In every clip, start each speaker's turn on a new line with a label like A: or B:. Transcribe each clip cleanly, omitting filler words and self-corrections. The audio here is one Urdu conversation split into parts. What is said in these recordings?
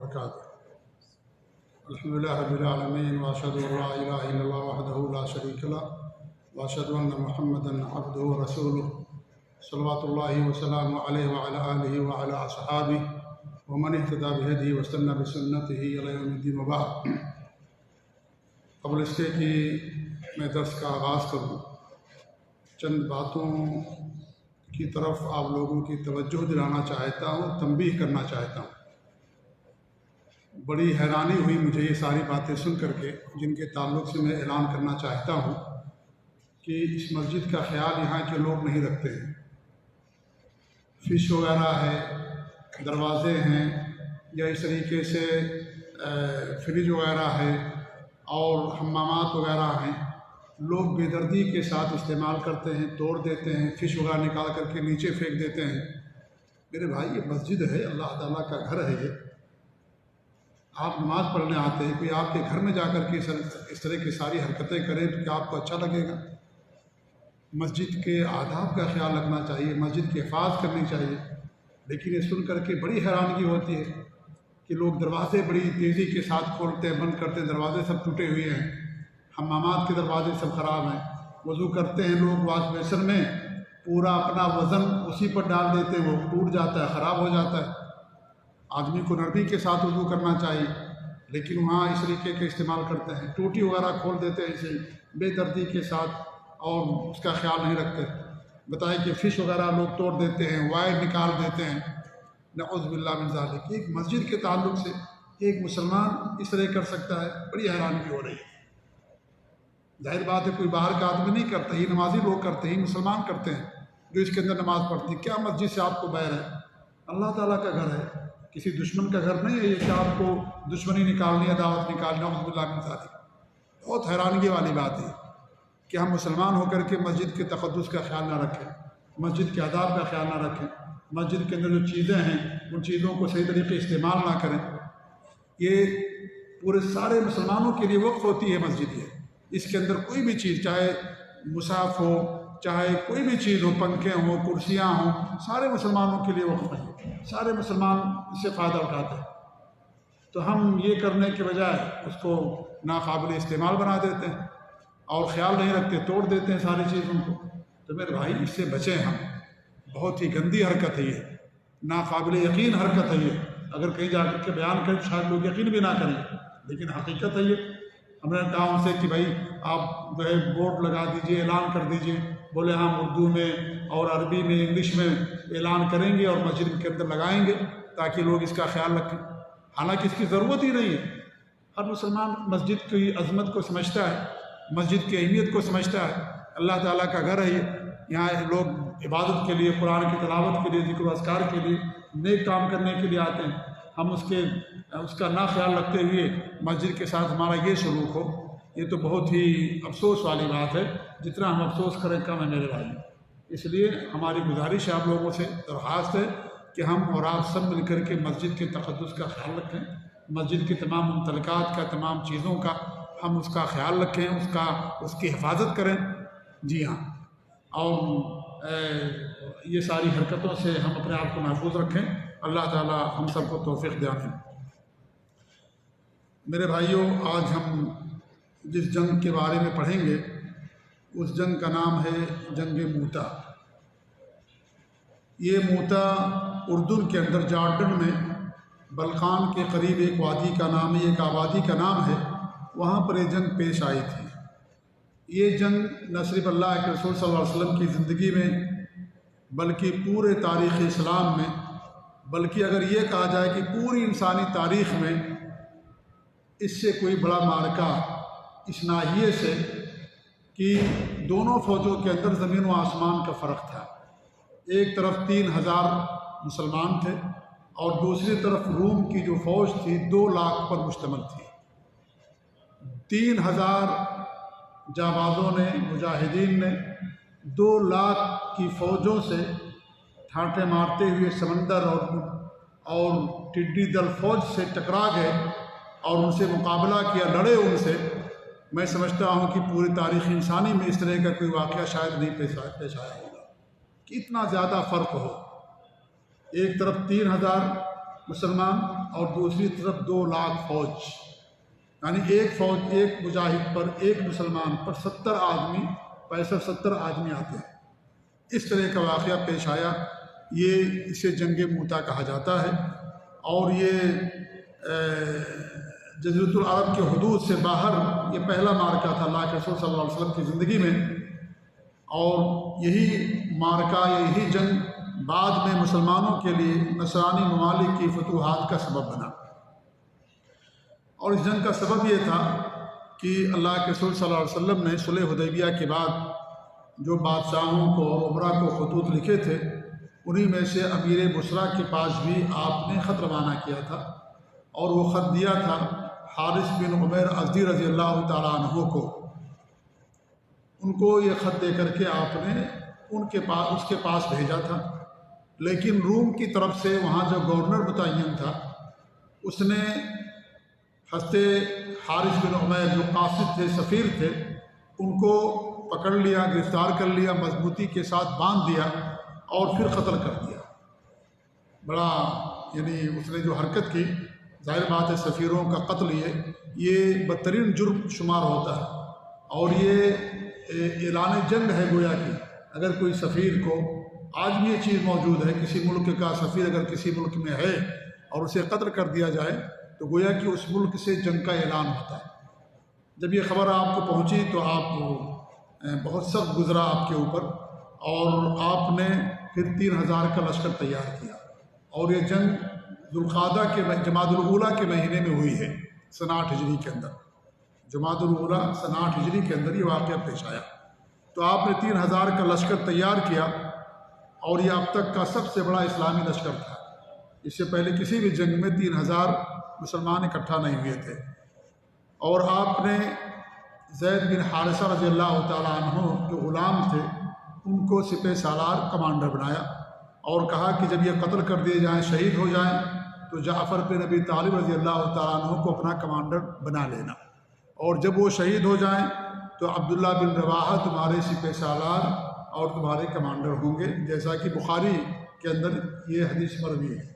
A: وبرکاتہ۔ الحمدللہ رب العالمین واشہد ان لا الہ الا اللہ وحدہ لا شریک لہ واشہد ان محمدا عبدہ ورسولہ صلوات اللہ وسلامہ علیہ وعلی آلہ وعلی اصحابہ ومن اہتدی بہدیہ واستنى بسنتہ الی یوم الدین وبعد۔ قبل اس کے کہ میں درس کا آغاز کروں، چند باتوں کی طرف آپ لوگوں کی توجہ دلانا چاہتا ہوں، تنبیہ کرنا چاہتا ہوں۔ بڑی حیرانی ہوئی مجھے یہ ساری باتیں سن کر کے، جن کے تعلق سے میں اعلان کرنا چاہتا ہوں کہ اس مسجد کا خیال یہاں کے لوگ نہیں رکھتے ہیں۔ فش وغیرہ ہے، دروازے ہیں، یا اس طریقے سے فریج وغیرہ ہے اور حمامات وغیرہ ہیں، لوگ بے دردی کے ساتھ استعمال کرتے ہیں، توڑ دیتے ہیں، فش وغیرہ نکال کر کے نیچے پھینک دیتے ہیں۔ میرے بھائی، یہ مسجد ہے، اللہ تعالیٰ کا گھر ہے یہ۔ آپ نماز پڑھنے آتے ہیں، کوئی آپ کے گھر میں جا کر کے اس طرح کی ساری حرکتیں کریں تو کیا آپ کو اچھا لگے گا؟ مسجد کے آداب کا خیال رکھنا چاہیے، مسجد کی حفاظت کرنی چاہیے۔ لیکن یہ سن کر کے بڑی حیرانگی ہوتی ہے کہ لوگ دروازے بڑی تیزی کے ساتھ کھولتے ہیں، بند کرتے ہیں، دروازے سب ٹوٹے ہوئے ہیں، حمامات کے دروازے سب خراب ہیں، وضو کرتے ہیں لوگ واش بیسن میں، پورا اپنا وزن اسی پر ڈال دیتے ہیں، وہ ٹوٹ جاتا ہے، خراب ہو جاتا ہے۔ آدمی کو نرمی کے ساتھ وضو کرنا چاہیے، لیکن وہاں اس طریقے کے استعمال کرتے ہیں، ٹوٹی وغیرہ کھول دیتے ہیں اسے بے دردی کے ساتھ اور اس کا خیال نہیں رکھتے۔ بتائیں کہ فش وغیرہ لوگ توڑ دیتے ہیں، وائر نکال دیتے ہیں، نعوذ باللہ من ذالک۔ ایک مسجد کے تعلق سے ایک مسلمان اس طرح کر سکتا ہے؟ بڑی حیرانگی ہو رہی ہے۔ ظاہر بات ہے کوئی باہر کا آدمی نہیں کرتا، یہ نمازی لوگ کرتے ہیں، مسلمان کرتے ہیں جو اس کے اندر نماز پڑھتے ہیں۔ کیا مسجد سے آپ کو بیر ہے؟ اللہ تعالیٰ کا گھر ہے، کسی دشمن کا گھر نہیں ہے یہ کہ آپ کو دشمنی نکالنی ہے، دعوت نکالنا۔ نعوذ باللہ من ذالک۔ بہت حیرانگی والی بات ہے کہ ہم مسلمان ہو کر کے مسجد کے تقدس کا خیال نہ رکھیں، مسجد کے آداب کا خیال نہ رکھیں، مسجد کے اندر جو چیزیں ہیں ان چیزوں کو صحیح طریقے استعمال نہ کریں۔ یہ پورے سارے مسلمانوں کے لیے وقف ہوتی ہے مسجد یہ۔ اس کے اندر کوئی بھی چیز، چاہے مصحف ہو، چاہے کوئی بھی چیز ہو، پنکھے ہوں، کرسیاں ہوں، سارے مسلمانوں کے لیے وقف ہیں، سارے مسلمان اس سے فائدہ اٹھاتے ہیں۔ تو ہم یہ کرنے کے بجائے اس کو ناقابل استعمال بنا دیتے ہیں اور خیال نہیں رکھتے، توڑ دیتے ہیں ساری چیزوں کو۔ تو میرے بھائی، اس سے بچیں ہم۔ بہت ہی گندی حرکت ہے یہ، ناقابل یقین حرکت ہے یہ۔ اگر کہیں جا کر کے بیان کریں شاید لوگ یقین بھی نہ کریں، لیکن حقیقت ہے یہ۔ ہم نے کہا ان سے کہ بھائی آپ جو ہے بورڈ لگا دیجئے، اعلان کر دیجئے۔ بولے ہم اردو میں اور عربی میں، انگلش میں اعلان کریں گے اور مسجد کے اندر لگائیں گے تاکہ لوگ اس کا خیال رکھیں۔ حالانکہ اس کی ضرورت ہی نہیں ہے۔ ہر مسلمان مسجد کی عظمت کو سمجھتا ہے، مسجد کی اہمیت کو سمجھتا ہے۔ اللہ تعالیٰ کا گھر ہے یہ، یہاں لوگ عبادت کے لیے، قرآن کی تلاوت کے لیے، ذکر و اذکار کے لیے، نیک کام کرنے کے لیے آتے ہیں۔ ہم اس کا نہ خیال رکھتے ہوئے مسجد کے ساتھ ہمارا یہ سلوک ہو، یہ تو بہت ہی افسوس والی بات ہے۔ جتنا ہم افسوس کریں کم ہے میرے بھائی۔ اس لیے ہماری گزارش ہے آپ لوگوں سے، درخواست ہے کہ ہم اور آپ سب مل کر کے مسجد کے تقدس کا خیال رکھیں، مسجد کے تمام ممتلکات کا، تمام چیزوں کا ہم اس کا خیال رکھیں، اس کی حفاظت کریں۔ جی ہاں، اور یہ ساری حرکتوں سے ہم اپنے آپ کو محفوظ رکھیں۔ اللہ تعالیٰ ہم سب کو توفیق دیں۔ میرے بھائیوں، آج ہم جس جنگ کے بارے میں پڑھیں گے اس جنگ کا نام ہے جنگ موتا۔ یہ موتا اردن کے اندر جارڈن میں بلقان کے قریب ایک وادی کا نام ہے، ایک آبادی کا نام ہے، وہاں پر یہ جنگ پیش آئی تھی۔ یہ جنگ نہ صرف اللہ کے رسول صلی اللہ علیہ وسلم کی زندگی میں بلکہ پورے تاریخ اسلام میں، بلکہ اگر یہ کہا جائے کہ پوری انسانی تاریخ میں اس سے کوئی بڑا معرکہ اس ناحیے سے کہ دونوں فوجوں کے اندر زمین و آسمان کا فرق تھا۔ ایک طرف 3000 مسلمان تھے اور دوسری طرف روم کی جو فوج تھی 2 لاکھ پر مشتمل تھی۔ 3000 جانبازوں نے، مجاہدین نے 2 لاکھ کی فوجوں سے ٹھاٹھے مارتے ہوئے سمندر اور ٹڈی دل فوج سے ٹکرا گئے اور ان سے مقابلہ کیا، لڑے ان سے۔ میں سمجھتا ہوں کہ پوری تاریخ انسانی میں اس طرح کا کوئی واقعہ شاید نہیں پیش آیا ہوگا کہ اتنا زیادہ فرق ہو۔ ایک طرف 3000 مسلمان اور دوسری طرف 2 لاکھ فوج، یعنی ایک فوج، ایک مجاہد پر، ایک مسلمان پر 70 آدمی، 65-70 آدمی آتے ہیں۔ اس طرح کا واقعہ پیش آیا، یہ اسے جنگ موتا کہا جاتا ہے، اور یہ جزیرۃ العرب کے حدود سے باہر یہ پہلا معرکہ تھا اللہ کے رسول صلی اللہ علیہ وسلم کی زندگی میں، اور یہی معرکہ، یہی جنگ بعد میں مسلمانوں کے لیے نصرانی ممالک کی فتوحات کا سبب بنا۔ اور اس جنگ کا سبب یہ تھا کہ اللہ کے رسول صلی اللہ علیہ وسلم نے صلح حدیبیہ کے بعد جو بادشاہوں کو اور عمرا کو خطوط لکھے تھے، انہی میں سے امیر بصرہ کے پاس بھی آپ نے خط روانہ کیا تھا، اور وہ خط دیا تھا حارث بن عمیر ازدی رضی اللہ تعالیٰ عنہ کو۔ ان کو یہ خط دے کر کے آپ نے اس کے پاس بھیجا تھا، لیکن روم کی طرف سے وہاں جو گورنر متعین تھا، اس نے حضرت حارث بن عمیر جو قاصد تھے، سفیر تھے، ان کو پکڑ لیا، گرفتار کر لیا، مضبوطی کے ساتھ باندھ دیا اور پھر قتل کر دیا۔ بڑا یعنی اس نے جو حرکت کی، ظاہر بات ہے سفیروں کا قتل یہ بدترین جرم شمار ہوتا ہے، اور یہ اعلان جنگ ہے گویا کہ اگر کوئی سفیر کو، آج بھی یہ چیز موجود ہے، کسی ملک کا سفیر اگر کسی ملک میں ہے اور اسے قتل کر دیا جائے تو گویا کہ اس ملک سے جنگ کا اعلان ہوتا ہے۔ جب یہ خبر آپ کو پہنچی تو آپ بہت سخت گزرا آپ کے اوپر، اور آپ نے پھر 3000 کا لشکر تیار کیا، اور یہ جنگ ذوالقعدہ کے جمادی الاولیٰ کے مہینے میں ہوئی ہے، سنہ 8 ہجری کے اندر، جمادی الاولیٰ سنہ 8 ہجری کے اندر یہ واقعہ پیش آیا۔ تو آپ نے 3000 کا لشکر تیار کیا، اور یہ اب تک کا سب سے بڑا اسلامی لشکر تھا۔ اس سے پہلے کسی بھی جنگ میں 3000 مسلمان اکٹھا نہیں ہوئے تھے۔ اور آپ نے زید بن حارثہ رضی اللہ تعالیٰ عنہ جو غلام تھے، ان کو سپہ سالار کمانڈر بنایا، اور کہا کہ جب یہ قتل کر دیے جائیں، شہید ہو جائیں، تو جعفر بن ابی طالب رضی اللہ تعالیٰ عنہ کو اپنا کمانڈر بنا لینا، اور جب وہ شہید ہو جائیں تو عبداللہ بن رواحہ تمہارے سپہ سالار اور تمہارے کمانڈر ہوں گے، جیسا کہ بخاری کے اندر یہ حدیث مروی ہے۔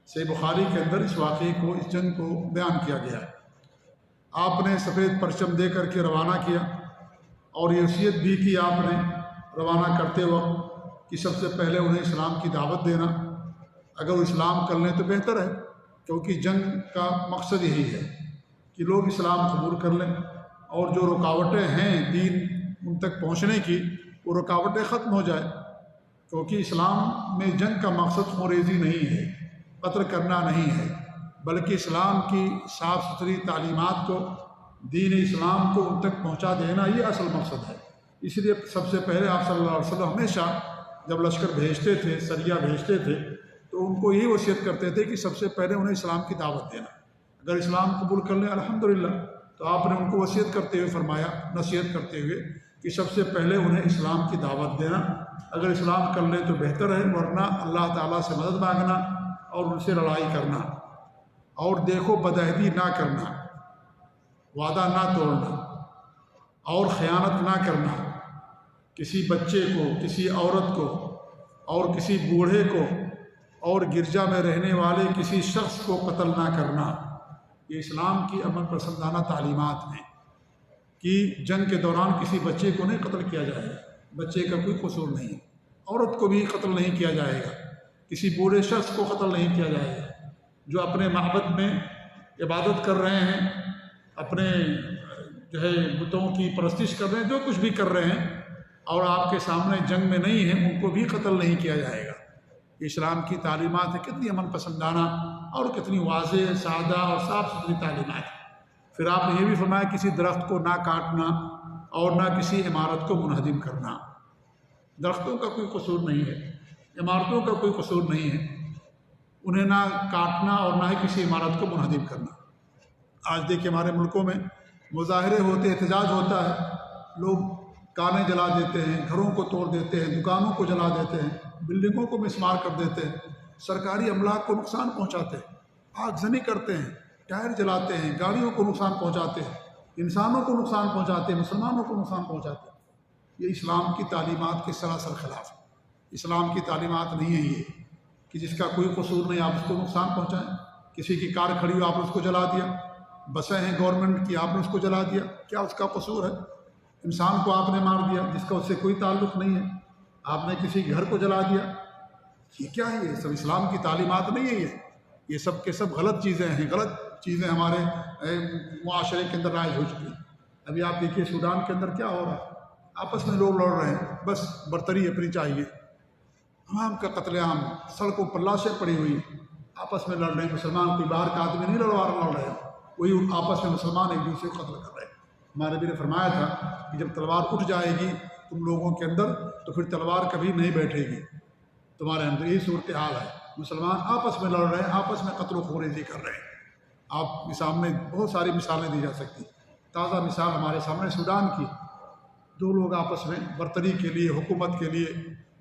A: صحیح بخاری کے اندر اس واقعے کو، اس جنگ کو بیان کیا گیا ہے۔ آپ نے سفید پرچم دے کر کے روانہ کیا، اور یہ وصیت بھی کی آپ نے روانہ کرتے وقت کہ سب سے پہلے انہیں اسلام کی دعوت دینا، اگر وہ اسلام کر لیں تو بہتر ہے، کیونکہ جنگ کا مقصد یہی ہے کہ لوگ اسلام قبول کر لیں، اور جو رکاوٹیں ہیں دین ان تک پہنچنے کی، وہ رکاوٹیں ختم ہو جائے، کیونکہ اسلام میں جنگ کا مقصد خوریزی نہیں ہے، قتل کرنا نہیں ہے، بلکہ اسلام کی صاف ستھری تعلیمات کو، دین اسلام کو ان تک پہنچا دینا، یہ اصل مقصد ہے۔ اس لیے سب سے پہلے آپ صلی اللہ علیہ وسلم ہمیشہ جب لشکر بھیجتے تھے، سریہ بھیجتے تھے، تو ان کو یہی وصیت کرتے تھے کہ سب سے پہلے انہیں اسلام کی دعوت دینا، اگر اسلام قبول کر لیں الحمدللہ، تو آپ نے ان کو وصیت کرتے ہوئے فرمایا، نصیحت کرتے ہوئے کہ سب سے پہلے انہیں اسلام کی دعوت دینا، اگر اسلام کر لیں تو بہتر ہے، ورنہ اللہ تعالیٰ سے مدد مانگنا اور ان سے لڑائی کرنا، اور دیکھو بدعہدی نہ کرنا، وعدہ نہ توڑنا، اور خیانت نہ کرنا، کسی بچے کو، کسی عورت کو، اور کسی بوڑھے کو، اور گرجا میں رہنے والے کسی شخص کو قتل نہ کرنا۔ یہ اسلام کی امن پسندانہ تعلیمات ہیں کہ جنگ کے دوران کسی بچے کو نہیں قتل کیا جائے گا، بچے کا کوئی قصور نہیں، عورت کو بھی قتل نہیں کیا جائے گا، کسی بوڑھے شخص کو قتل نہیں کیا جائے گا، جو اپنے معبد میں عبادت کر رہے ہیں، اپنے جو ہے بتوں کی پرستش کر رہے ہیں، جو کچھ بھی کر رہے ہیں، اور آپ کے سامنے جنگ میں نہیں ہیں، ان کو بھی قتل نہیں کیا جائے گا۔ اسلام کی تعلیمات ہے، کتنی امن پسندانہ اور کتنی واضح، سادہ اور صاف ستھری تعلیمات ہیں۔ پھر آپ نے یہ بھی فرمایا کسی درخت کو نہ کاٹنا اور نہ کسی عمارت کو منہدم کرنا۔ درختوں کا کوئی قصور نہیں ہے، عمارتوں کا کوئی قصور نہیں ہے، انہیں نہ کاٹنا اور نہ ہی کسی عمارت کو منہدم کرنا۔ آج دیکھیں ہمارے ملکوں میں مظاہرے ہوتے، احتجاج ہوتا ہے، لوگ کانیں جلا دیتے ہیں، گھروں کو توڑ دیتے ہیں، دکانوں کو جلا دیتے ہیں، بلڈنگوں کو مسمار کر دیتے ہیں، سرکاری املاک کو نقصان پہنچاتے ہیں، آگ زنی کرتے ہیں، ٹائر جلاتے ہیں، گاڑیوں کو نقصان پہنچاتے ہیں، انسانوں کو نقصان پہنچاتے ہیں، مسلمانوں کو نقصان پہنچاتے ہیں۔ یہ اسلام کی تعلیمات کے سراسر خلاف ہے۔ اسلام کی تعلیمات نہیں ہے یہ کہ جس کا کوئی قصور نہیں آپ اس کو نقصان پہنچائیں، کسی کی کار کھڑی ہو آپ نے اس کو جلا دیا، بسیں ہیں گورنمنٹ کی آپ نے اس کو جلا دیا، کیا اس کا قصور ہے؟ انسان کو آپ نے مار دیا جس کا اس سے کوئی تعلق نہیں ہے، آپ نے کسی گھر کو جلا دیا، یہ کیا ہے؟ یہ سب اسلام کی تعلیمات نہیں ہے، یہ سب کے سب غلط چیزیں ہیں، غلط چیزیں ہمارے معاشرے کے اندر رائج ہو چکی ہیں۔ ابھی آپ دیکھیے سوڈان کے اندر کیا ہو رہا ہے، آپس میں لوگ لڑ رہے ہیں، بس برتری اپنی چاہیے، عوام کا قتل عام، سڑکوں پر لاشیں پڑی ہوئی، آپس میں لڑ رہے ہیں، مسلمان کوئی باہر کا آدمی نہیں لڑ رہے ہیں، وہی آپس میں مسلمان ایک دوسرے کو قتل کر رہے ہیں۔ ہمارے نبی نے فرمایا تھا کہ جب تلوار اٹھ جائے گی تم لوگوں کے اندر تو پھر تلوار کبھی نہیں بیٹھے گی تمہارے اندر، یہی صورتحال ہے، مسلمان آپس میں لڑ رہے ہیں، آپس میں قتل و خوریزی کر رہے ہیں۔ آپ کے سامنے بہت ساری مثالیں دی جا سکتی، تازہ مثال ہمارے سامنے سوڈان کی، دو لوگ آپس میں برتری کے لیے، حکومت کے لیے،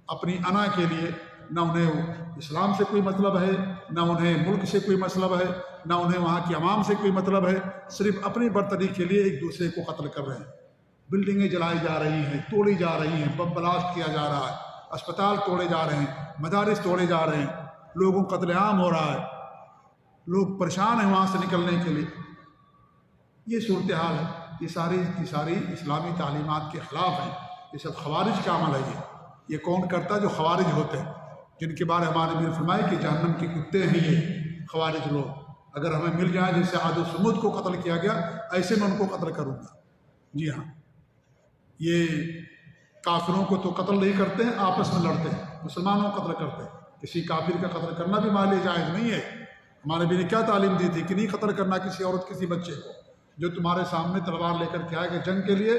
A: اپنی انا کے لیے، نہ انہیں اسلام سے کوئی مطلب ہے، نہ انہیں ملک سے کوئی مطلب ہے، نہ انہیں وہاں کی عوام سے کوئی مطلب ہے، صرف اپنی برتری کے لیے ایک دوسرے کو قتل کر رہے ہیں۔ بلڈنگیں جلائی جا رہی ہیں، توڑی جا رہی ہیں، بم بلاسٹ کیا جا رہا ہے، اسپتال توڑے جا رہے ہیں، مدارس توڑے جا رہے ہیں، لوگوں کا قتل عام ہو رہا ہے، لوگ پریشان ہیں وہاں سے نکلنے کے لیے۔ یہ صورتحال ہے، یہ ساری کی ساری اسلامی تعلیمات کے خلاف ہیں، یہ سب خوارج کا عمل ہے۔ یہ کون کرتا ہے؟ جو خوارج ہوتے ہیں، جن کے بارے ہمارے نبی نے فرمایا کہ جہنم کے کتے ہیں یہ خوارج لوگ، اگر ہمیں مل جائیں جیسے عاد و سمود کو قتل کیا گیا ایسے میں ان کو قتل کروں گا۔ جی ہاں، یہ کافروں کو تو قتل نہیں کرتے ہیں، آپس میں لڑتے ہیں، مسلمانوں کو قتل کرتے ہیں۔ کسی کافر کا قتل کرنا بھی ہمارے لیے جائز نہیں ہے۔ ہمارے نبی نے کیا تعلیم دی تھی کہ نہیں قتل کرنا کسی عورت کسی بچے کو، جو تمہارے سامنے تلوار لے کر کے آئے گا جنگ کے لیے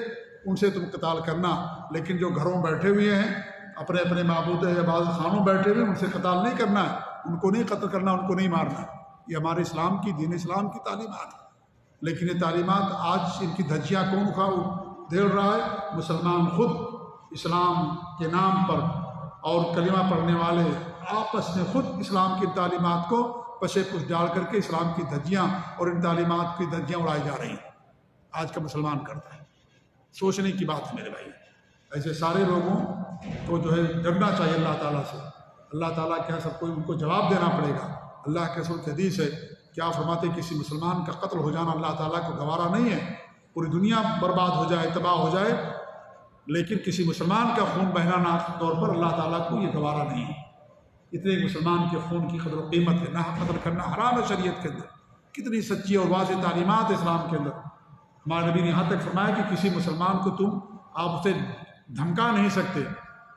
A: ان سے تم قتال کرنا، لیکن جو گھروں بیٹھے ہوئے ہیں اپنے اپنے معبود عبادت خانوں بیٹھے ہوئے ان سے قتال نہیں کرنا ہے، ان کو نہیں قتل کرنا، ان کو نہیں مارنا۔ یہ ہمارے اسلام کی، دین اسلام کی تعلیمات ہے۔ لیکن یہ تعلیمات آج ان کی دھجیاں کون دھیڑ رہا ہے؟ مسلمان خود اسلام کے نام پر اور کلمہ پڑھنے والے آپس میں خود اسلام کی تعلیمات کو پشے پش ڈال کر کے اسلام کی دھجیاں اور ان تعلیمات کی دھجیاں اڑائی جا رہی ہیں۔ آج کا مسلمان کرتا ہے، سوچنے کی بات ہے میرے بھائی۔ ایسے سارے لوگوں کو جو ہے ڈرنا چاہیے اللہ تعالیٰ سے۔ اللہ تعالیٰ کیا سب کو ان کو جواب دینا پڑے گا۔ اللہ کے رسول کی حدیث ہے، کیا فرماتے کسی مسلمان کا قتل ہو جانا اللہ تعالیٰ کو گوارا نہیں ہے، پوری دنیا برباد ہو جائے، تباہ ہو جائے، لیکن کسی مسلمان کا خون بہنا ناحق طور پر اللہ تعالیٰ کو یہ گوارا نہیں ہے۔ اتنے مسلمان کے خون کی قدر و قیمت ہے، ناحق قتل کرنا حرام ہے شریعت کے اندر۔ کتنی سچی اور واضح تعلیمات اسلام کے اندر۔ ہمارے نبی نے یہاں تک فرمایا کہ کسی مسلمان کو تم آپ اسے دھمکا نہیں سکتے،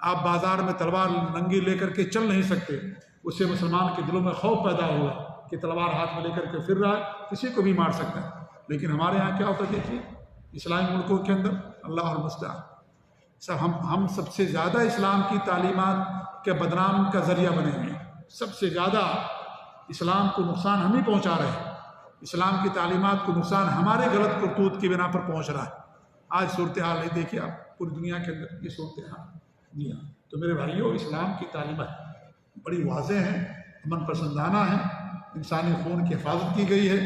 A: آپ بازار میں تلوار ننگی لے کر کے چل نہیں سکتے، اس سے مسلمان کے دلوں میں خوف پیدا ہوا کہ تلوار ہاتھ میں لے کر کے پھر رہا ہے، کسی کو بھی مار سکتا ہے۔ لیکن ہمارے ہاں کیا ہوتا ہے دیکھیے، اسلامی ملکوں کے اندر اللہ المستعان سب ہم سب سے زیادہ اسلام کی تعلیمات کے بدنام کا ذریعہ بنے ہوئے ہیں۔ سب سے زیادہ اسلام کو نقصان ہم ہی پہنچا رہے ہیں، اسلام کی تعلیمات کو نقصان ہمارے غلط کرتوت کی بنا پر پہنچ رہا ہے۔ آج صورتحال ہے، دیکھیے آپ پوری دنیا کے اندر یہ صورتحال۔ جی ہاں، تو میرے بھائیوں، اسلام کی تعلیمات بڑی واضح ہیں، امن پسندانہ ہیں، انسانی خون کی حفاظت کی گئی ہے،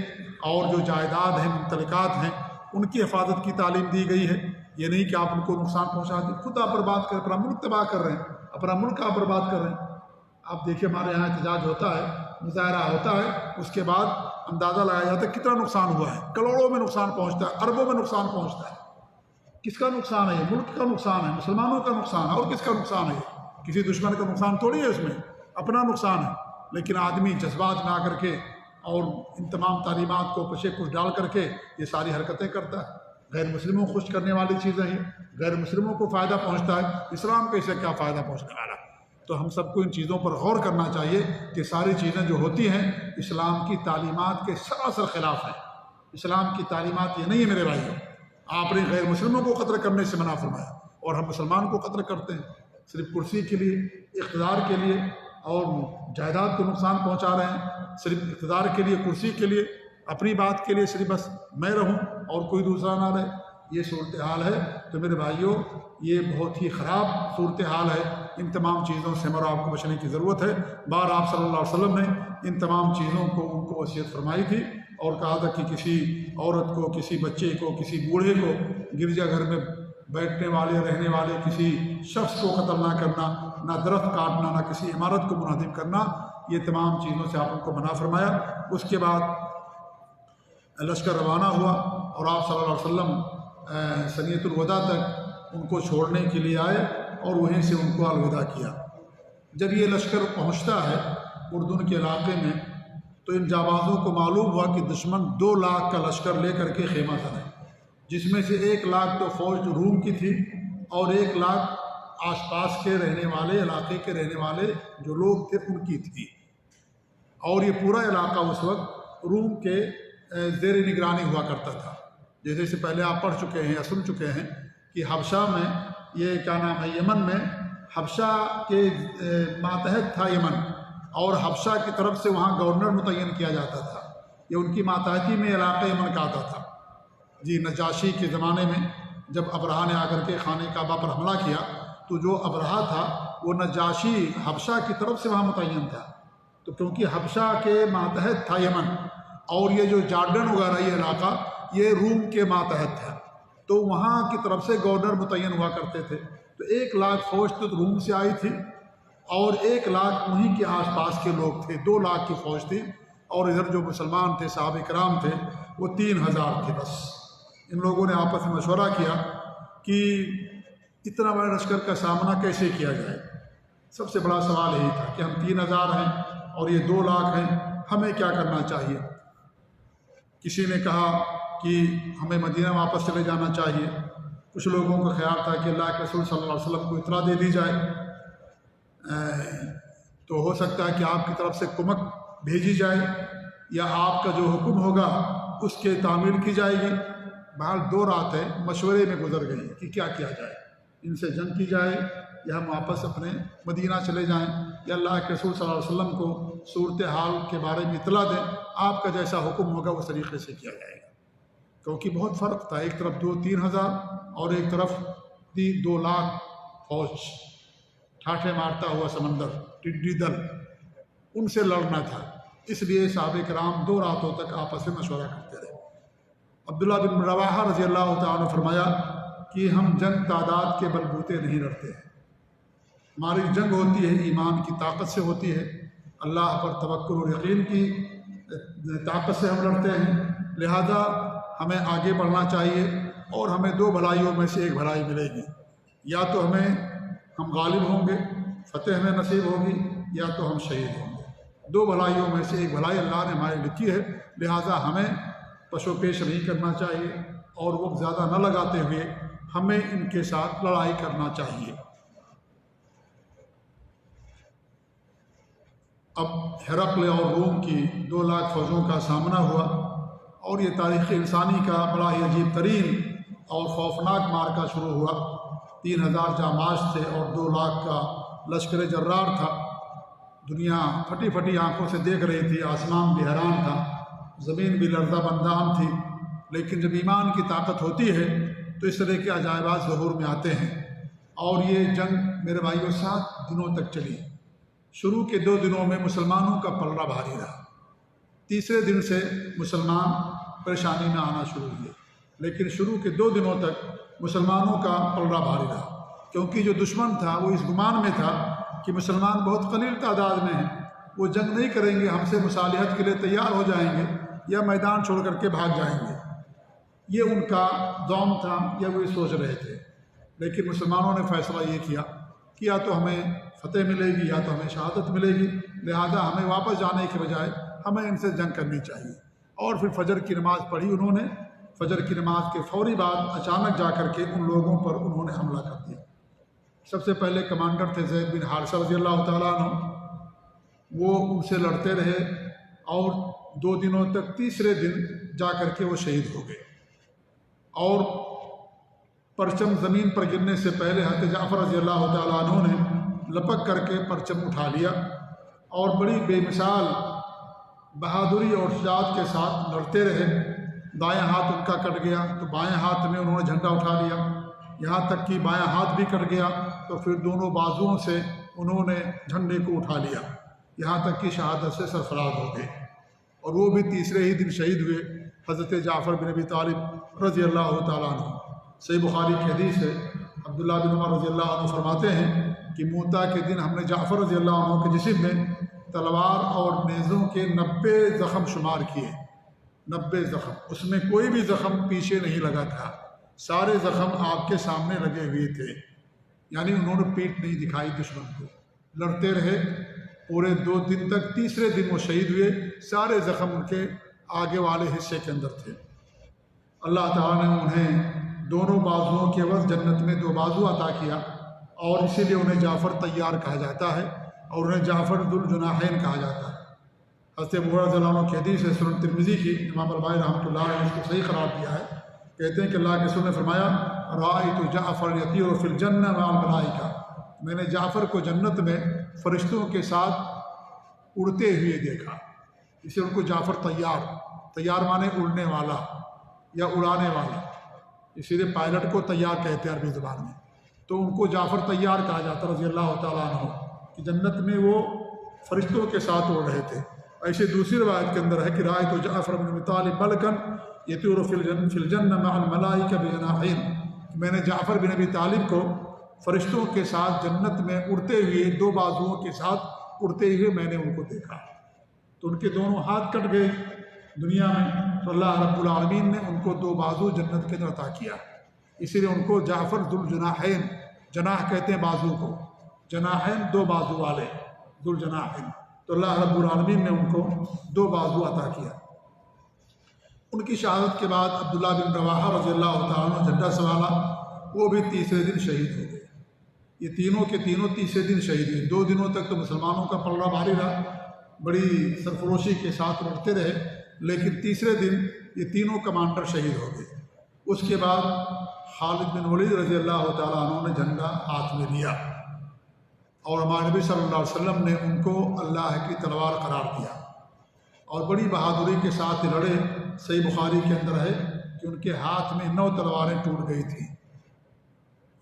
A: اور جو جائیداد ہیں، ممتلکات ہیں، ان کی حفاظت کی تعلیم دی گئی ہے۔ یہ نہیں کہ آپ ان کو نقصان پہنچا دیں، خود آپ برباد کر اپنا ملک تباہ کر رہے ہیں، اپنا ملک آپ برباد کر رہے ہیں۔ آپ دیکھیے ہمارے یہاں احتجاج ہوتا ہے، مظاہرہ ہوتا ہے، اس کے بعد اندازہ لگایا جاتا ہے کتنا نقصان ہوا ہے، کروڑوں میں نقصان پہنچتا ہے، اربوں میں نقصان پہنچتا ہے۔ کس کا نقصان ہے؟ یہ ملک کا نقصان ہے، مسلمانوں کا نقصان ہے، اور کس کا نقصان ہے؟ کسی دشمن کا نقصان تھوڑی ہے، اس میں اپنا نقصان ہے۔ لیکن آدمی جذبات میں آ کر کے اور ان تمام تعلیمات کو پشے پش ڈال کر کے یہ ساری حرکتیں کرتا ہے۔ غیر مسلموں کو خوش کرنے والی چیزیں ہیں، غیر مسلموں کو فائدہ پہنچتا ہے، اسلام کو اسے کیا فائدہ پہنچنے والا؟ تو ہم سب کو ان چیزوں پر غور کرنا چاہیے کہ ساری چیزیں جو ہوتی ہیں اسلام کی تعلیمات کے سراسر خلاف ہیں۔ اسلام کی تعلیمات یہ نہیں ہے میرے بھائیوں۔ آپ نے غیر مسلموں کو قتل کرنے سے منع فرمایا، اور ہم مسلمان کو قتل کرتے ہیں صرف کرسی کے لیے، اقتدار کے لیے، اور جائیداد کو نقصان پہنچا رہے ہیں صرف اقتدار کے لیے، کرسی کے لیے، اپنی بات کے لیے، صرف بس میں رہوں اور کوئی دوسرا نہ رہے۔ یہ صورتحال ہے۔ تو میرے بھائیوں، یہ بہت ہی خراب صورتحال ہے۔ ان تمام چیزوں سے ہمارا آپ کو بچنے کی ضرورت ہے۔ بار آپ صلی اللہ علیہ وسلم نے ان تمام چیزوں کو ان کو وصیت فرمائی تھی، اور کہا تھا کہ کسی عورت کو، کسی بچے کو، کسی بوڑھے کو، گرجا گھر میں بیٹھنے والے رہنے والے کسی شخص کو قتل نہ کرنا، نہ درخت کاٹنا، نہ کسی عمارت کو منہدم کرنا، یہ تمام چیزوں سے آپ ان کو منع فرمایا۔ اس کے بعد لشکر روانہ ہوا اور آپ صلی اللہ علیہ وسلم ثنیۃ الوداع تک ان کو چھوڑنے کے لیے آئے اور وہیں سے ان کو الوداع کیا۔ جب یہ لشکر پہنچتا ہے اردن کے علاقے میں تو ان جانبازوں کو معلوم ہوا کہ دشمن 2 لاکھ کا لشکر لے کر کے خیمہ زن ہے، جس میں سے 1 لاکھ تو فوج روم کی تھی اور 1 لاکھ آس پاس کے رہنے والے علاقے کے رہنے والے جو لوگ تھے ان کی تھی، اور یہ پورا علاقہ اس وقت روم کے زیر نگرانی ہوا کرتا تھا۔ جیسے سے پہلے آپ پڑھ چکے ہیں یا سن چکے ہیں کہ حبشہ میں یہ کیا نام ہے، یمن میں حبشہ کے ماتحت تھا یمن، اور حبشہ کی طرف سے وہاں گورنر متعین کیا جاتا تھا، یہ ان کی ماتحتی میں علاقہ یمن کا آتا تھا۔ جی نجاشی کے زمانے میں جب ابرہہ نے آ کر کے خانہ کعبہ پر حملہ کیا تو جو ابرہہ تھا وہ نجاشی حبشہ کی طرف سے وہاں متعین تھا، تو کیونکہ حبشہ کے ماتحت تھا یمن، اور یہ جو جارڈن وغیرہ یہ علاقہ یہ روم کے ماتحت تھا، تو وہاں کی طرف سے گورنر متعین ہوا کرتے تھے۔ تو 1 لاکھ فوج تو روم سے آئی تھی اور 1 لاکھ وہیں کے آس پاس کے لوگ تھے، 2 لاکھ کی فوج تھی، اور ادھر جو مسلمان تھے صحابہ کرام تھے وہ 3000 تھے بس۔ ان لوگوں نے آپس میں مشورہ کیا کہ اتنا بڑا لشکر کا سامنا کیسے کیا جائے۔ سب سے بڑا سوال یہی تھا کہ ہم 3000 ہیں اور یہ 2 لاکھ ہیں، ہمیں کیا کرنا چاہیے۔ کسی نے کہا کہ ہمیں مدینہ واپس چلے جانا چاہیے، کچھ لوگوں کا خیال تھا کہ اللہ کے رسول صلی اللہ علیہ وسلم کو اطلاع دے دی جائے، تو ہو سکتا ہے کہ آپ کی طرف سے کمک بھیجی جائے یا آپ کا جو حکم ہوگا اس کے تعمیل کی جائے گی۔ بہرحال 2 راتیں مشورے میں گزر گئی کہ کیا کیا جائے، ان سے جنگ کی جائے یا ہم واپس اپنے مدینہ چلے جائیں، یا اللہ کے رسول صلی اللہ علیہ وسلم کو صورتحال کے بارے میں اطلاع دیں، آپ کا جیسا حکم ہوگا اس طریقے سے کیا جائے گا۔ کیونکہ بہت فرق تھا، ایک طرف 3000 اور ایک طرف 2 لاکھ فوج، ٹھاٹھے مارتا ہوا سمندر، ٹڈی دل، ان سے لڑنا تھا۔ اس لیے صحابہ کرام 2 راتوں تک آپس میں مشورہ کرتے رہے۔ عبداللہ بن رواحہ رضی اللہ تعالیٰ نے فرمایا کہ ہم جنگ تعداد کے بلبوتے نہیں لڑتے ہیں، ہماری جنگ ہوتی ہے ایمان کی طاقت سے ہوتی ہے، اللہ پر توکل اور یقین کی طاقت سے ہم لڑتے ہیں، لہذا ہمیں آگے بڑھنا چاہیے اور ہمیں 2 بھلائیوں میں سے 1 بھلائی ملے گی، یا تو ہم غالب ہوں گے، فتح ہمیں نصیب ہوگی، یا تو ہم شہید ہوں گے۔ 2 بھلائیوں میں سے 1 بھلائی اللہ نے ہمارے لکھی ہے، لہذا ہمیں پشو پیش نہیں کرنا چاہیے اور وقت زیادہ نہ لگاتے ہوئے ہمیں ان کے ساتھ لڑائی کرنا چاہیے۔ اب ہرقل اور روم کی 2 لاکھ فوجوں کا سامنا ہوا، اور یہ تاریخ انسانی کا بڑا ہی عجیب ترین اور خوفناک مارکا شروع ہوا۔ 3000 جانباز تھے اور 2 لاکھ کا لشکر جرار تھا۔ دنیا پھٹی پھٹی آنکھوں سے دیکھ رہی تھی، آسمان بھی حیران تھا، زمین بھی لرزہ بندان تھی، لیکن جب ایمان کی طاقت ہوتی ہے تو اس طرح کے عجائبات ظہور میں آتے ہیں۔ اور یہ جنگ میرے بھائیوں 7 دنوں تک چلی۔ شروع کے 2 دنوں میں مسلمانوں کا پلڑا بھاری رہا، تیسرے دن سے مسلمان پریشانی میں آنا شروع ہوئے، لیکن شروع کے 2 دنوں تک مسلمانوں کا پلڑا بھاری رہا، کیونکہ جو دشمن تھا وہ اس گمان میں تھا کہ مسلمان بہت قلیل تعداد میں ہیں، وہ جنگ نہیں کریں گے، ہم سے مصالحت کے لیے تیار ہو جائیں گے یا میدان چھوڑ کر کے بھاگ جائیں گے، یہ ان کا ذوم تھا یا وہ سوچ رہے تھے۔ لیکن مسلمانوں نے فیصلہ یہ کیا کہ یا تو ہمیں فتح ملے گی یا تو ہمیں شہادت ملے گی، لہذا ہمیں واپس جانے کے بجائے ہمیں ان سے جنگ کرنی چاہیے۔ اور پھر فجر کی نماز پڑھی انہوں نے، فجر کی نماز کے فوری بعد اچانک جا کر کے ان لوگوں پر انہوں نے حملہ کر دیا۔ سب سے پہلے کمانڈر تھے زید بن حارثہ رضی اللہ تعالیٰ عنہ، وہ ان سے لڑتے رہے اور 2 دنوں تک، تیسرے دن جا کر کے وہ شہید ہو گئے، اور پرچم زمین پر گرنے سے پہلے حضرت جعفر رضی اللہ تعالیٰ عنہ نے لپک کر کے پرچم اٹھا لیا اور بڑی بے مثال بہادری اور شجاعت کے ساتھ لڑتے رہے۔ دائیں ہاتھ ان کا کٹ گیا تو بائیں ہاتھ میں انہوں نے جھنڈا اٹھا لیا، یہاں تک کہ بائیں ہاتھ بھی کٹ گیا تو پھر دونوں بازوؤں سے انہوں نے جھنڈے کو اٹھا لیا، یہاں تک کہ شہادت سے سرفراز ہو گئے، اور وہ بھی تیسرے ہی دن شہید ہوئے۔ حضرت جعفر بن ابی طالب رضی اللہ تعالیٰ عنہ، صحیح بخاری کی حدیث ہے، عبداللہ بن عمر رضی اللہ عنہ فرماتے ہیں کہ موتا کے دن ہم نے جعفر رضی اللہ عنہ کے جسم میں تلوار اور نیزوں کے 90 زخم شمار کیے، 90 زخم، اس میں کوئی بھی زخم پیچھے نہیں لگا تھا، سارے زخم آپ کے سامنے لگے ہوئے تھے، یعنی انہوں نے پیٹھ نہیں دکھائی دشمن کو، لڑتے رہے پورے 2 دن تک، تیسرے دن وہ شہید ہوئے، سارے زخم ان کے آگے والے حصے کے اندر تھے۔ اللہ تعالیٰ نے انہیں دونوں بازوؤں کے عوض جنت میں 2 بازو عطا کیا، اور اسی لیے انہیں جعفر طیار کہا جاتا ہے، اور انہیں جعفر ذو الجناحین کہا جاتا ہے۔ حضرت ابو ہریرہ رضی اللہ عنہ کی حدیث ہے، سنن ترمذی کی، امام البانی رحمۃ اللہ علیہ نے اس کو صحیح قرار دیا ہے، کہتے ہیں کہ اللہ کے رسول نے فرمایا رأیت جعفر یطیر فی الجنہ مع الملائکہ، میں نے جعفر کو جنت میں فرشتوں کے ساتھ اڑتے ہوئے دیکھا، اسے ان کو جعفر طیار مانے اڑنے والا یا اڑانے والا، اسی لیے پائلٹ کو طیار کہتے ہیں عربی زبان میں، تو ان کو جعفر طیار کہا جاتا رضی اللہ تعالیٰ عنہ، کہ جنت میں وہ فرشتوں کے ساتھ اڑ رہے تھے۔ ایسے دوسری روایت کے اندر ہے کہ رأیت جعفر بن ابی طالب ملکن یطیر فی الجنہ مع الملائکہ بجناحین، میں نے جعفر بن ابی طالب کو فرشتوں کے ساتھ جنت میں اڑتے ہوئے 2 بازوؤں کے ساتھ اڑتے ہوئے میں نے ان کو دیکھا، تو ان کے دونوں ہاتھ کٹ گئے دنیا میں، تو اللہ رب العالمین نے ان کو 2 بازو جنت کے اندر عطا کیا، اسی لیے ان کو جعفر ذو الجناحین، جناح کہتے ہیں بازو کو، جناحین 2 بازو والے، ذو الجناحین، تو اللہ رب العالمین نے ان کو 2 بازو عطا کیا۔ ان کی شہادت کے بعد عبداللہ بن رواحہ رضی اللہ تعالیٰ عنہ جھنڈا سنبھالا، وہ بھی تیسرے دن شہید ہو گئے۔ یہ تینوں کے تینوں تیسرے دن شہید ہوئے۔ 2 دنوں تک تو مسلمانوں کا پلڑا بھاری رہا، بڑی سرفروشی کے ساتھ لڑتے رہے، لیکن تیسرے دن یہ تینوں کمانڈر شہید ہو گئے۔ اس کے بعد خالد بن ولید رضی اللہ تعالیٰ عنہ نے جھنڈا ہاتھ میں لیا، اور ہمارے نبی صلی اللہ علیہ وسلم نے ان کو اللہ کی تلوار قرار دیا، اور بڑی بہادری کے ساتھ لڑے۔ صحیح بخاری کے اندر ہے کہ ان کے ہاتھ میں 9 تلواریں ٹوٹ گئی تھیں۔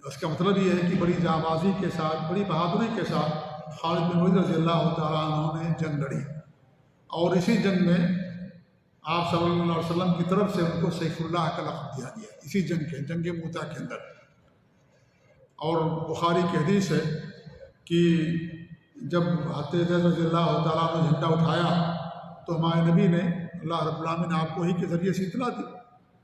A: اس کا مطلب یہ ہے کہ بڑی جانبازی کے ساتھ، بڑی بہادری کے ساتھ خالد بن ولید رضی اللہ تعالیٰ عنہ نے جنگ لڑی، اور اسی جنگ میں آپ صلی اللہ علیہ وسلم کی طرف سے ان کو سیف اللہ کا لقب دیا گیا، اسی جنگ موتا کے اندر۔ اور بخاری کی حدیث ہے کہ جب حضرت زید رضی اللہ تعالیٰ عنہ نے جھنڈا اٹھایا تو ہمارے نبی نے، اللہ رب العالمین نے آپ کو ہی کے ذریعے سے اطلاع دی،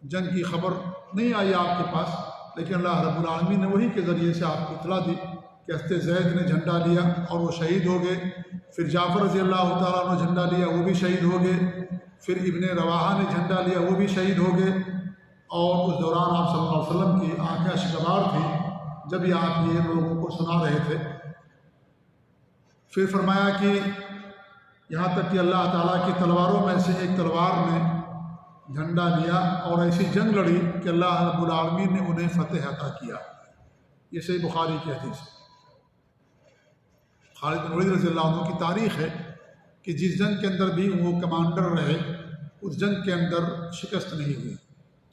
A: جنگ کی خبر نہیں آئی آپ کے پاس، لیکن اللہ رب العالمین نے وہی کے ذریعے سے آپ کو اطلاع دی کہ حضرت زید نے جھنڈا لیا اور وہ شہید ہو گئے، پھر جعفر رضی اللہ تعالیٰ عنہ نے جھنڈا لیا، وہ بھی شہید ہو گئے، پھر ابن رواحہ نے جھنڈا لیا، وہ بھی شہید ہو گئے، اور اس دوران آپ صلی اللہ علیہ وسلم کی آنکھیں اشکبار تھیں جب آپ یہ لوگوں کو سنا رہے تھے۔ پھر فرمایا کہ یہاں تک کہ اللہ تعالیٰ کی تلواروں میں سے ایک تلوار نے جھنڈا لیا اور ایسی جنگ لڑی کہ اللہ رب العالمین نے انہیں فتح عطا کیا۔ یہ صحیح بخاری کی حدیث ہے۔ خالد بن ولید رضی اللہ عنہ کی تاریخ ہے کہ جس جنگ کے اندر بھی وہ کمانڈر رہے، اس جنگ کے اندر شکست نہیں ہوئی،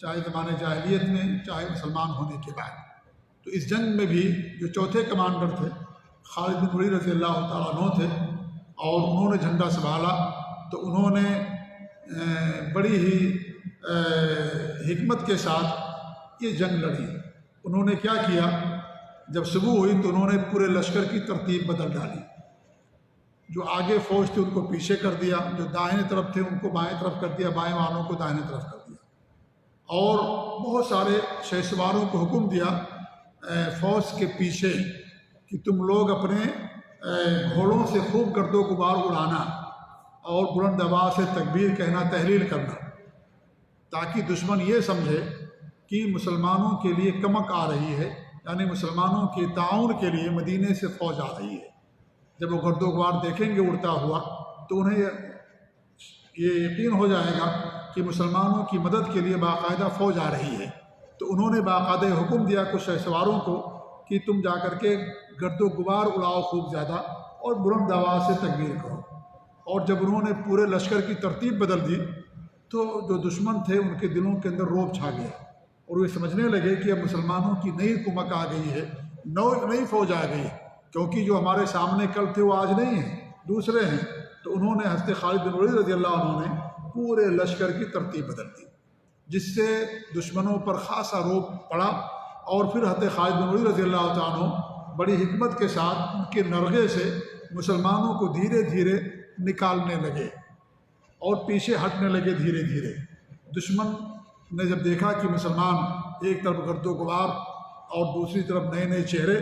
A: چاہے زمانے جاہلیت میں، چاہے مسلمان ہونے کے بعد۔ تو اس جنگ میں بھی جو چوتھے کمانڈر تھے خالد بن ولید رضی اللہ تعالیٰ عنہ تھے، اور انہوں نے جھنڈا سنبھالا تو انہوں نے بڑی ہی حکمت کے ساتھ یہ جنگ لڑی۔ انہوں نے کیا کیا، جب صبح ہوئی تو انہوں نے پورے لشکر کی ترتیب بدل ڈالی، جو آگے فوج تھی ان کو پیچھے کر دیا، جو دائیں طرف تھے ان کو بائیں طرف کر دیا، بائیں والوں کو دائیں طرف کر دیا، اور بہت سارے شہ سواروں کو حکم دیا فوج کے پیچھے کہ تم لوگ اپنے گھوڑوں سے خوب گرد و غبار اڑانا اور بلند آواز سے تکبیر کہنا، تحلیل کرنا، تاکہ دشمن یہ سمجھے کہ مسلمانوں کے لیے کمک آ رہی ہے، یعنی مسلمانوں کے تعاون کے لیے مدینے سے فوج آ رہی ہے۔ جب وہ گرد و غبار دیکھیں گے اڑتا ہوا تو انہیں یہ یقین ہو جائے گا کہ مسلمانوں کی مدد کے لیے باقاعدہ فوج آ رہی ہے۔ تو انہوں نے باقاعدہ حکم دیا کچھ شہ سواروں کو کہ تم جا کر کے گرد و غبار اڑاؤ خوب زیادہ اور بلند آواز سے تکبیر کرو۔ اور جب انہوں نے پورے لشکر کی ترتیب بدل دی تو جو دشمن تھے ان کے دلوں کے اندر رعب چھا گیا، اور وہ سمجھنے لگے کہ اب مسلمانوں کی نئی کمک آ گئی ہے، نئی فوج آ گئی ہے، کیونکہ جو ہمارے سامنے کل تھے وہ آج نہیں ہیں، دوسرے ہیں۔ تو انہوں نے حضرت خالد بن ولید رضی اللہ عنہ نے پورے لشکر کی ترتیب بدل دی، جس سے دشمنوں پر خاصا رعب پڑا، اور پھر حضرت خالد بن ولید رضی اللہ تعالیٰ عنہ بڑی حکمت کے ساتھ ان کے نرغے سے مسلمانوں کو دھیرے دھیرے نکالنے لگے اور پیچھے ہٹنے لگے دھیرے دھیرے۔ دشمن نے جب دیکھا کہ مسلمان ایک طرف گرد و غبار اور دوسری طرف نئے نئے چہرے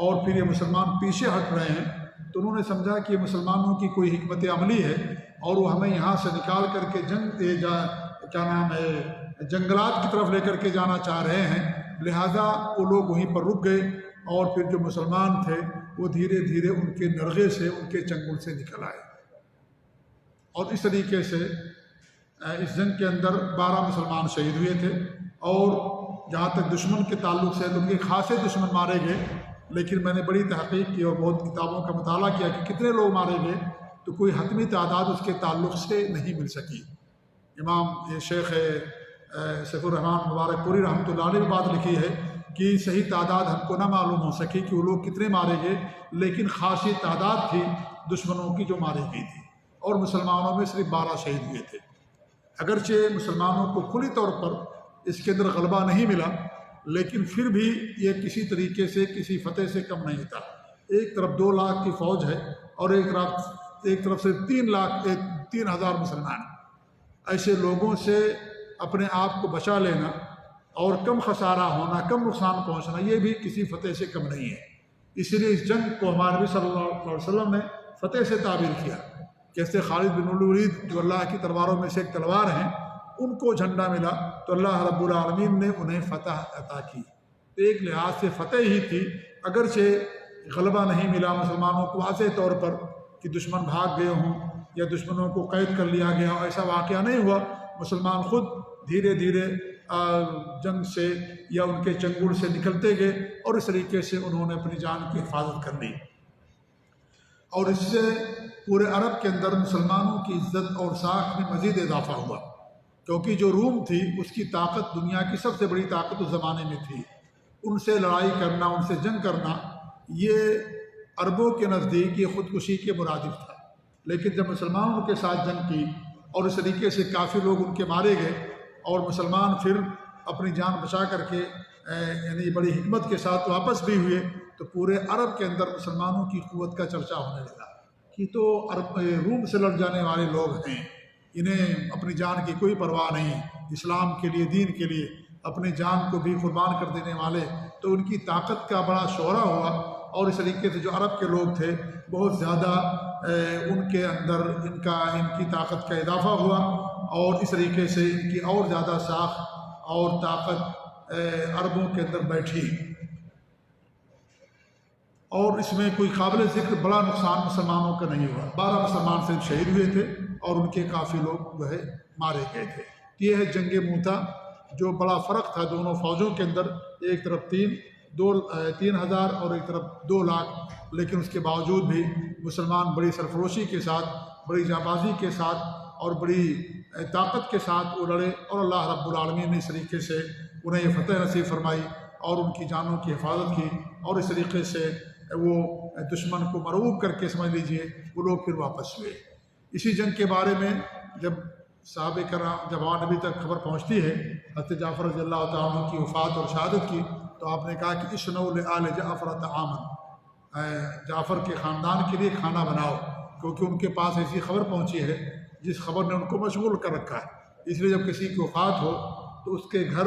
A: اور پھر یہ مسلمان پیچھے ہٹ رہے ہیں، تو انہوں نے سمجھا کہ یہ مسلمانوں کی کوئی حکمت عملی ہے اور وہ ہمیں یہاں سے نکال کر کے جنگلات کی طرف لے کر کے جانا چاہ رہے ہیں، لہذا وہ لوگ وہیں پر رک گئے اور پھر جو مسلمان تھے وہ دھیرے دھیرے ان کے نرغے سے، ان کے چنگل سے نکل آئے۔ اور اس طریقے سے اس جنگ کے اندر 12 مسلمان شہید ہوئے تھے، اور جہاں تک دشمن کے تعلق سے تو ان کے خاصے دشمن مارے گئے، لیکن میں نے بڑی تحقیق کی اور بہت کتابوں کا مطالعہ کیا کہ کتنے لوگ مارے گئے، تو کوئی حتمی تعداد اس کے تعلق سے نہیں مل سکی۔ امام شیخ سیف الرحمن مبارک پوری رحمۃ اللہ علیہ نے بات لکھی ہے کہ صحیح تعداد ہم کو نہ معلوم ہو سکی کہ وہ لوگ کتنے مارے گئے، لیکن خاصی تعداد تھی دشمنوں کی جو ماری گئی تھی، اور مسلمانوں میں صرف 12 شہید ہوئے تھے۔ اگرچہ مسلمانوں کو کھلی طور پر اس کے اندر غلبہ نہیں ملا، لیکن پھر بھی یہ کسی طریقے سے کسی فتح سے کم نہیں تھا۔ ایک طرف 2 لاکھ کی فوج ہے اور ایک طرف سے 3,000 مسلمان۔ ایسے لوگوں سے اپنے آپ کو بچا لینا اور کم خسارہ ہونا، کم نقصان پہنچنا، یہ بھی کسی فتح سے کم نہیں ہے۔ اسی لیے اس جنگ کو ہمارے نبی صلی اللہ علیہ وسلم نے فتح سے تعبیر کیا۔ جیسے خالد بن الولید جو اللہ کی تلواروں میں سے ایک تلوار ہیں، ان کو جھنڈا ملا تو اللہ رب العالمین نے انہیں فتح عطا کی۔ تو ایک لحاظ سے فتح ہی تھی، اگرچہ غلبہ نہیں ملا مسلمانوں کو واضح طور پر کہ دشمن بھاگ گئے ہوں یا دشمنوں کو قید کر لیا گیا ہو، ایسا واقعہ نہیں ہوا۔ مسلمان خود دھیرے دھیرے جنگ سے یا ان کے چنگل سے نکلتے گئے اور اس طریقے سے انہوں نے اپنی جان کی حفاظت کر لی، اور اس سے پورے عرب کے اندر مسلمانوں کی عزت اور ساکھ میں مزید اضافہ ہوا، کیونکہ جو روم تھی اس کی طاقت دنیا کی سب سے بڑی طاقت اس زمانے میں تھی۔ ان سے لڑائی کرنا، ان سے جنگ کرنا، یہ عربوں کے نزدیک یہ خودکشی کے مرادف تھا۔ لیکن جب مسلمانوں کے ساتھ جنگ کی اور اس طریقے سے کافی لوگ ان کے مارے گئے اور مسلمان پھر اپنی جان بچا کر کے یعنی بڑی حکمت کے ساتھ واپس بھی ہوئے، تو پورے عرب کے اندر مسلمانوں کی قوت کا چرچا ہونے لگا کہ تو روم سے لڑ جانے والے لوگ ہیں، انہیں اپنی جان کی کوئی پرواہ نہیں، اسلام کے لیے، دین کے لیے اپنی جان کو بھی قربان کر دینے والے، تو ان کی طاقت کا بڑا شعرہ ہوا، اور اس طریقے سے جو عرب کے لوگ تھے بہت زیادہ ان کے اندر ان کی طاقت کا اضافہ ہوا، اور اس طریقے سے ان کی اور زیادہ ساخت اور طاقت عربوں کے اندر بیٹھی، اور اس میں کوئی قابل ذکر بڑا نقصان مسلمانوں کا نہیں ہوا۔ 12 مسلمان صرف شہید ہوئے تھے اور ان کے کافی لوگ جو ہے مارے گئے تھے۔ یہ ہے جنگ موتا، جو بڑا فرق تھا دونوں فوجوں کے اندر، ایک طرف 3,000 اور ایک طرف 2 لاکھ، لیکن اس کے باوجود بھی مسلمان بڑی سرفروشی کے ساتھ، بڑی جانبازی کے ساتھ اور بڑی طاقت کے ساتھ وہ لڑے، اور اللہ رب العالمین نے اس طریقے سے انہیں یہ فتح نصیب فرمائی اور ان کی جانوں کی حفاظت کی، اور اس طریقے سے وہ دشمن کو مرعوب کر کے سمجھ لیجئے وہ لوگ پھر واپس ہوئے۔ اسی جنگ کے بارے میں جب صحابہ کرام جب ہمارے نبی تک خبر پہنچتی ہے حضرت جعفر رضی اللہ تعالیٰ عنہ کی وفات اور شہادت کی، تو آپ نے کہا کہ اشنوا لآل جعفر طعاما، جعفر کے خاندان کے لیے کھانا بناؤ، کیونکہ ان کے پاس ایسی خبر پہنچی ہے جس خبر نے ان کو مشغول کر رکھا ہے۔ اس لیے جب کسی کی وفات ہو تو اس کے گھر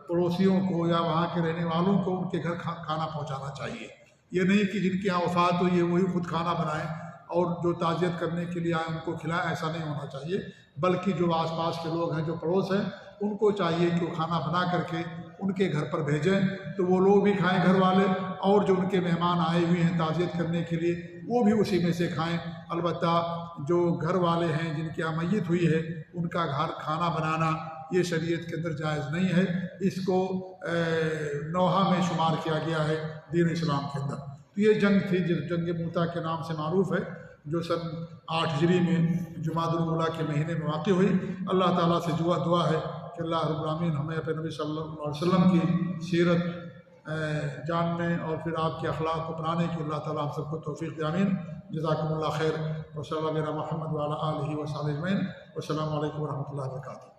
A: پڑوسیوں کو یا وہاں کے رہنے والوں کو ان کے گھر کھانا پہنچانا چاہیے۔ یہ نہیں کہ جن کے یہاں وفات ہوئی ہے وہی خود کھانا بنائیں اور جو تعزیت کرنے کے لیے آئے ان کو کھلائیں، ایسا نہیں ہونا چاہیے، بلکہ جو آس پاس کے لوگ ہیں، جو پڑوس ہیں، ان کو چاہیے کہ وہ کھانا بنا کر کے ان کے گھر پر بھیجیں تو وہ لوگ بھی کھائیں گھر والے، اور جو ان کے مہمان آئے ہوئے ہیں تعزیت کرنے کے لیے وہ بھی اسی میں سے کھائیں۔ البتہ جو گھر والے ہیں جن کی میت ہوئی ہے ان کا گھر کھانا بنانا یہ شریعت کے اندر جائز نہیں ہے، اس کو نوحہ میں شمار کیا گیا ہے دین اسلام کے اندر۔ تو یہ جنگ تھی جو جنگ موتا کے نام سے معروف ہے، جو سن 8 ہجری میں جمادی الاولیٰ کے مہینے میں واقع ہوئی۔ اللہ تعالیٰ سے دعا ہے کہ اللہ رب العالمین ہمیں اپنے نبی صلی اللہ علیہ وسلم کی سیرت جاننے اور پھر آپ کے اخلاق کو اپنانے کی اللہ تعالیٰ ہم سب کو توفیق دے، آمین۔ جزاکم اللہ خیر، وصلی اللہ علی محمد وعلی آلہ وصحبہ اجمعین، والسلام علیکم ورحمۃ اللہ وبرکاتہ۔